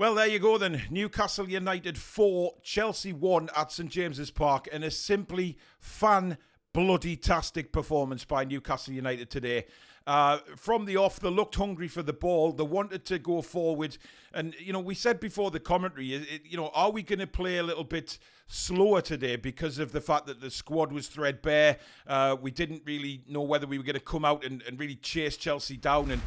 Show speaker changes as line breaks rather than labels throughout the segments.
Well, there you go then. Newcastle United 4, Chelsea 1 at St James's Park, and a simply fan-bloody-tastic performance by Newcastle United today. From the off, they looked hungry for the ball. They wanted to go forward. And, we said before the commentary, are we going to play a little bit slower today because of the fact that the squad was threadbare? We didn't really know whether we were going to come out and really chase Chelsea down and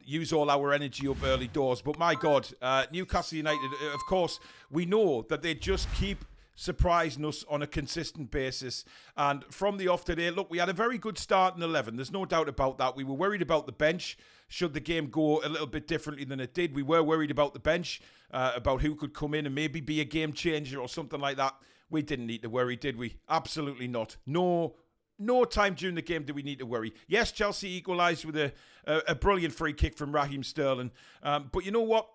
use all our energy up early doors. But my God, Newcastle United, of course, we know that they just keep surprising us on a consistent basis. And from the off today, look, we had a very good start in 11. There's no doubt about that. We were worried about the bench. Should the game go a little bit differently than it did, we were worried about the bench, about who could come in and maybe be a game changer or something like that. We didn't need to worry, did we? Absolutely not. No time during the game did we need to worry. Yes, Chelsea equalised with a brilliant free kick from Raheem Sterling. But you know what?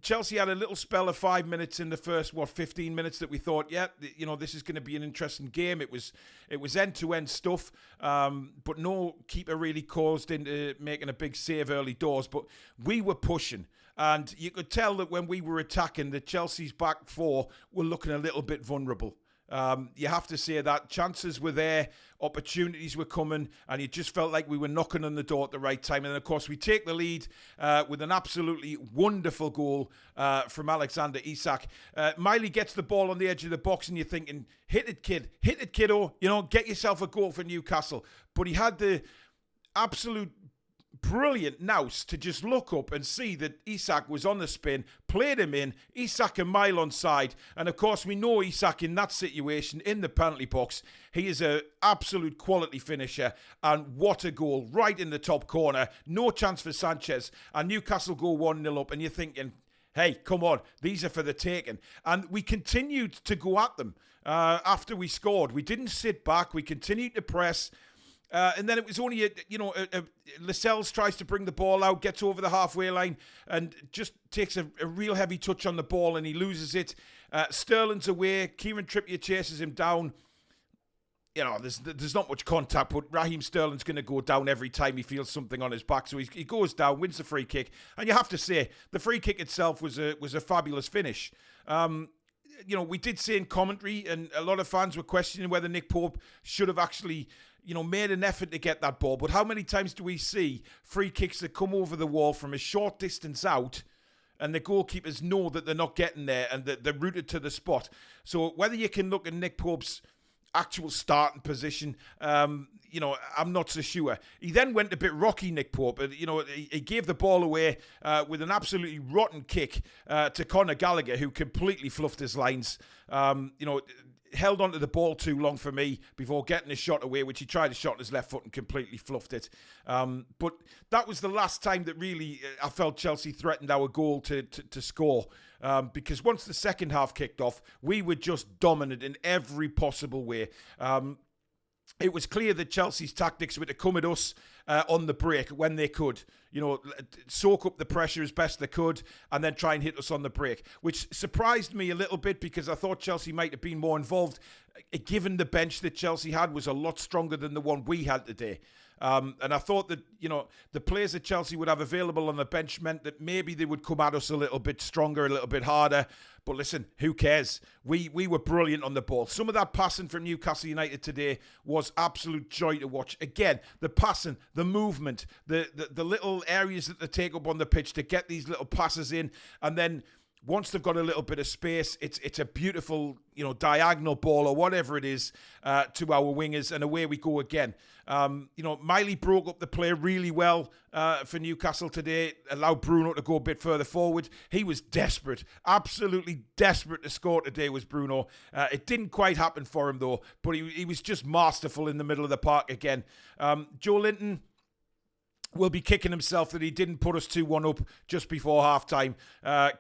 Chelsea had a little spell of 5 minutes in the first, 15 minutes that we thought, this is going to be an interesting game. It was end-to-end stuff, but no keeper really caused into making a big save early doors. But we were pushing, and you could tell that when we were attacking, that Chelsea's back four were looking a little bit vulnerable. You have to say that chances were there, opportunities were coming, and you just felt like we were knocking on the door at the right time. And then, of course, we take the lead with an absolutely wonderful goal from Alexander Isak. Miley gets the ball on the edge of the box, and you're thinking, hit it, kiddo. Get yourself a goal for Newcastle. But he had the absolute brilliant nous to just look up and see that Isak was on the spin, played him in, Isak and Mile on side. And of course, we know Isak in that situation, in the penalty box, he is an absolute quality finisher. And what a goal, right in the top corner. No chance for Sanchez. And Newcastle go 1-0 up, and you're thinking, hey, come on, these are for the taking. And we continued to go at them after we scored. We didn't sit back. We continued to press. And then it was only, Lascelles tries to bring the ball out, gets over the halfway line, and just takes a real heavy touch on the ball, and he loses it. Sterling's away. Kieran Trippier chases him down. There's not much contact, but Raheem Sterling's going to go down every time he feels something on his back. So he goes down, wins the free kick. And you have to say, the free kick itself was a fabulous finish. We did say in commentary, and a lot of fans were questioning whether Nick Pope should have actually made an effort to get that ball. But how many times do we see free kicks that come over the wall from a short distance out, and the goalkeepers know that they're not getting there and that they're rooted to the spot? So whether you can look at Nick Pope's actual starting position, I'm not so sure. He then went a bit rocky, Nick Pope. He gave the ball away with an absolutely rotten kick to Conor Gallagher, who completely fluffed his lines. Held onto the ball too long for me before getting a shot away, which he tried a shot on his left foot and completely fluffed it. But that was the last time that really I felt Chelsea threatened our goal to score. Because once the second half kicked off, we were just dominant in every possible way. It was clear that Chelsea's tactics were to come at us on the break when they could. Soak up the pressure as best they could and then try and hit us on the break, which surprised me a little bit because I thought Chelsea might have been more involved, given the bench that Chelsea had was a lot stronger than the one we had today. And I thought that, the players that Chelsea would have available on the bench meant that maybe they would come at us a little bit stronger, a little bit harder. But listen, who cares? We were brilliant on the ball. Some of that passing from Newcastle United today was absolute joy to watch. Again, the passing, the movement, the little areas that they take up on the pitch to get these little passes in. And then once they've got a little bit of space, it's a beautiful, diagonal ball or whatever it is to our wingers, and away we go again. Miley broke up the play really well for Newcastle today, allowed Bruno to go a bit further forward. He was desperate, absolutely desperate to score today was Bruno. It didn't quite happen for him though, but he was just masterful in the middle of the park again. Joe Linton will be kicking himself that he didn't put us 2-1 up just before half-time.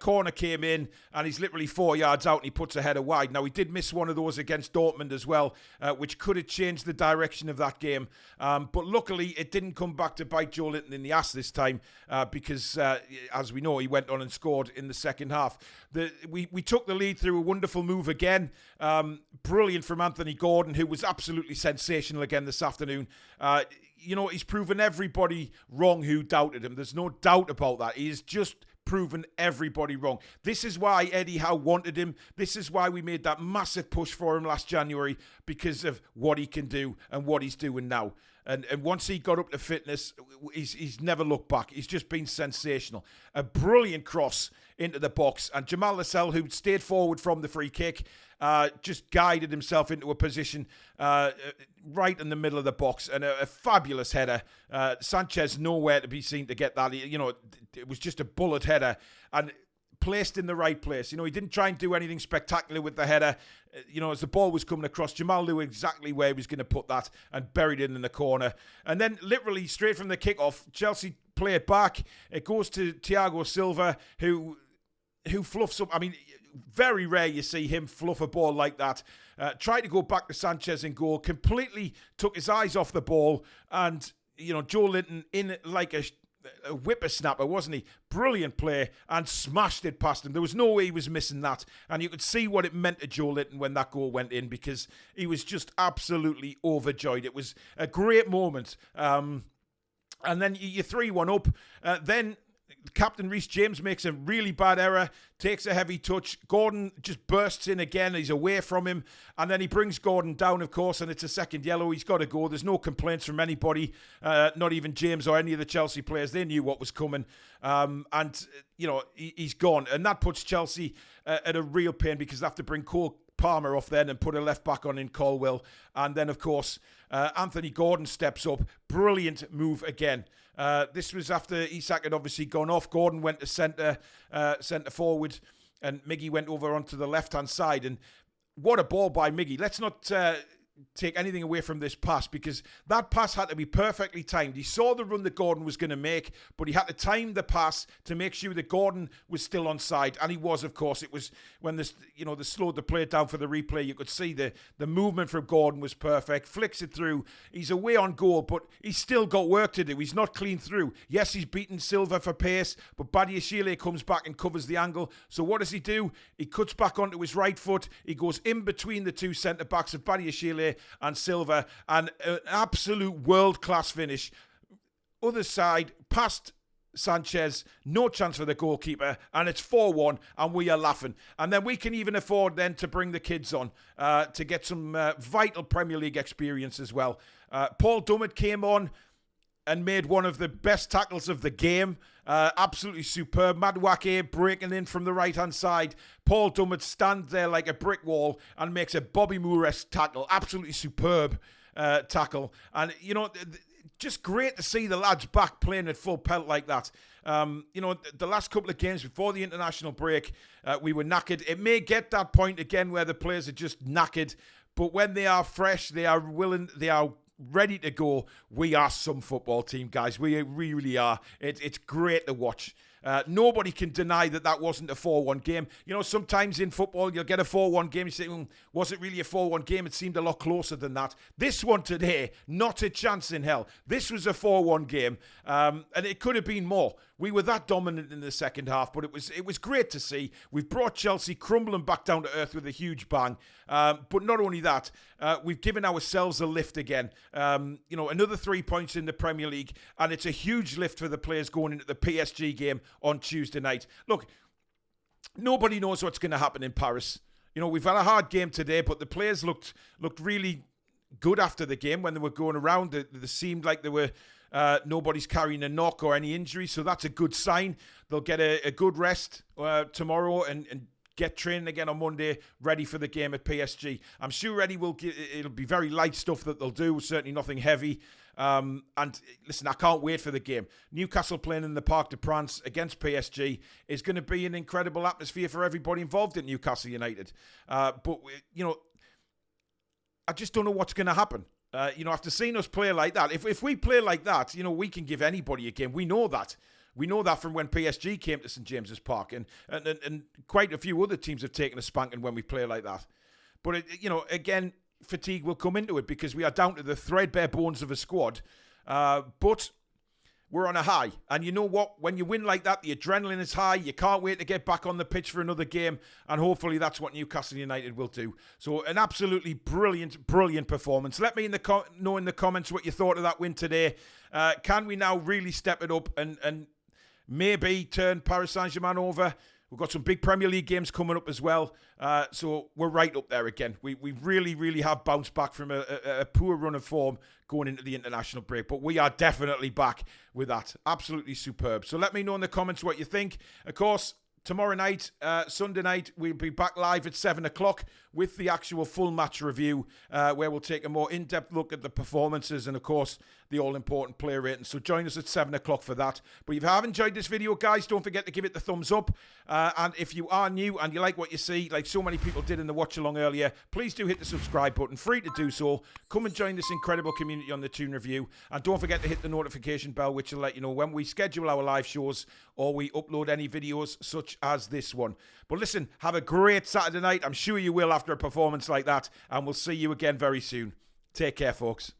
Corner came in, and he's literally 4 yards out, and he puts a header wide. Now, he did miss one of those against Dortmund as well, which could have changed the direction of that game. But luckily, it didn't come back to bite Joe Linton in the ass this time, because, as we know, he went on and scored in the second half. We took the lead through a wonderful move again. Brilliant from Anthony Gordon, who was absolutely sensational again this afternoon. He's proven everybody wrong who doubted him. There's no doubt about that. He's just proven everybody wrong. This is why Eddie Howe wanted him. This is why we made that massive push for him last January, because of what he can do and what he's doing now. And once he got up to fitness, he's never looked back. He's just been sensational. A brilliant cross into the box. And Jamal Lascelles, who stayed forward from the free kick, just guided himself into a position right in the middle of the box. And a fabulous header. Sanchez nowhere to be seen to get that. It was just a bullet header. And placed in the right place. He didn't try and do anything spectacular with the header. As the ball was coming across, Jamal knew exactly where he was going to put that and buried it in the corner. And then literally straight from the kickoff, Chelsea play it back. It goes to Thiago Silva, who fluffs up. I mean, very rare you see him fluff a ball like that. Tried to go back to Sanchez in goal, completely took his eyes off the ball, and Joe Linton in like a whippersnapper, wasn't he? Brilliant play, and smashed it past him. There was no way he was missing that, and you could see what it meant to Joe Linton when that goal went in, because he was just absolutely overjoyed. It was a great moment. And then you're 3-1 up. Then Captain Reece James makes a really bad error, takes a heavy touch. Gordon just bursts in again. He's away from him. And then he brings Gordon down, of course, and it's a second yellow. He's got to go. There's no complaints from anybody, not even James or any of the Chelsea players. They knew what was coming. He's gone. And that puts Chelsea at a real pain, because they have to bring Cole Palmer off then and put a left back on in Colwill. And then, of course, Anthony Gordon steps up. Brilliant move again. This was after Isak had obviously gone off. Gordon went to centre forward, and Miggy went over onto the left-hand side. And what a ball by Miggy. Let's not take anything away from this pass, because that pass had to be perfectly timed. He saw the run that Gordon was going to make, but he had to time the pass to make sure that Gordon was still onside, and he was, of course. It was when they slowed the play down for the replay. You could see the movement from Gordon was perfect. Flicks it through. He's away on goal, but he's still got work to do. He's not clean through. Yes, he's beaten Silva for pace, but Badiashile comes back and covers the angle. So what does he do? He cuts back onto his right foot. He goes in between the two centre backs of Badiashile and Silva, and an absolute world-class finish. Other side, past Sanchez, no chance for the goalkeeper, and it's 4-1, and we are laughing. And then we can even afford then to bring the kids on to get some vital Premier League experience as well. Paul Dummett came on and made one of the best tackles of the game. Absolutely superb. Madueke breaking in from the right-hand side. Paul Dummett stands there like a brick wall and makes a Bobby Moore-esque tackle. Absolutely superb tackle. And, just great to see the lads back playing at full pelt like that. The last couple of games before the international break, we were knackered. It may get that point again where the players are just knackered, but when they are fresh, they are willing, they are ready to go. We are some football team, guys. We really are. It's great to watch. Nobody can deny that wasn't a 4-1 game. Sometimes in football, you'll get a 4-1 game. You say, was it really a 4-1 game? It seemed a lot closer than that. This one today, not a chance in hell. This was a 4-1 game, and it could have been more. We were that dominant in the second half, but it was great to see. We've brought Chelsea crumbling back down to earth with a huge bang. But not only that, we've given ourselves a lift again. Another 3 points in the Premier League, and it's a huge lift for the players going into the PSG game on Tuesday night. Look, nobody knows what's going to happen in Paris. We've had a hard game today, but the players looked really good after the game when they were going around. They seemed like they were nobody's carrying a knock or any injury, so that's a good sign. They'll get a good rest tomorrow and get training again on Monday, ready for the game at PSG. I'm sure Eddie it'll be very light stuff that they'll do, certainly nothing heavy. And listen, I can't wait for the game. Newcastle playing in the Parc des Princes against PSG is going to be an incredible atmosphere for everybody involved in Newcastle United. But I just don't know what's going to happen. After seeing us play like that, if we play like that, we can give anybody a game. We know that. We know that from when PSG came to St James's Park, and quite a few other teams have taken a spanking when we play like that. But, again, fatigue will come into it because we are down to the threadbare bones of a squad. But we're on a high. And you know what? When you win like that, the adrenaline is high. You can't wait to get back on the pitch for another game. And hopefully that's what Newcastle United will do. So an absolutely brilliant, brilliant performance. Let me know in the comments what you thought of that win today. Can we now really step it up and maybe turn Paris Saint-Germain over. We've got some big Premier League games coming up as well. So we're right up there again. We really, really have bounced back from a poor run of form going into the international break. But we are definitely back with that. Absolutely superb. So let me know in the comments what you think. Of course, tomorrow night, Sunday night, we'll be back live at 7 o'clock with the actual full match review, where we'll take a more in-depth look at the performances and, of course, the all-important player rating. So join us at 7 o'clock for that. But if you have enjoyed this video, guys, don't forget to give it the thumbs up. And if you are new and you like what you see, like so many people did in the watch-along earlier, please do hit the subscribe button. Free to do so. Come and join this incredible community on the Toon Review. And don't forget to hit the notification bell, which will let you know when we schedule our live shows or we upload any videos such as this one. But listen, have a great Saturday night. I'm sure you will after a performance like that. And we'll see you again very soon. Take care, folks.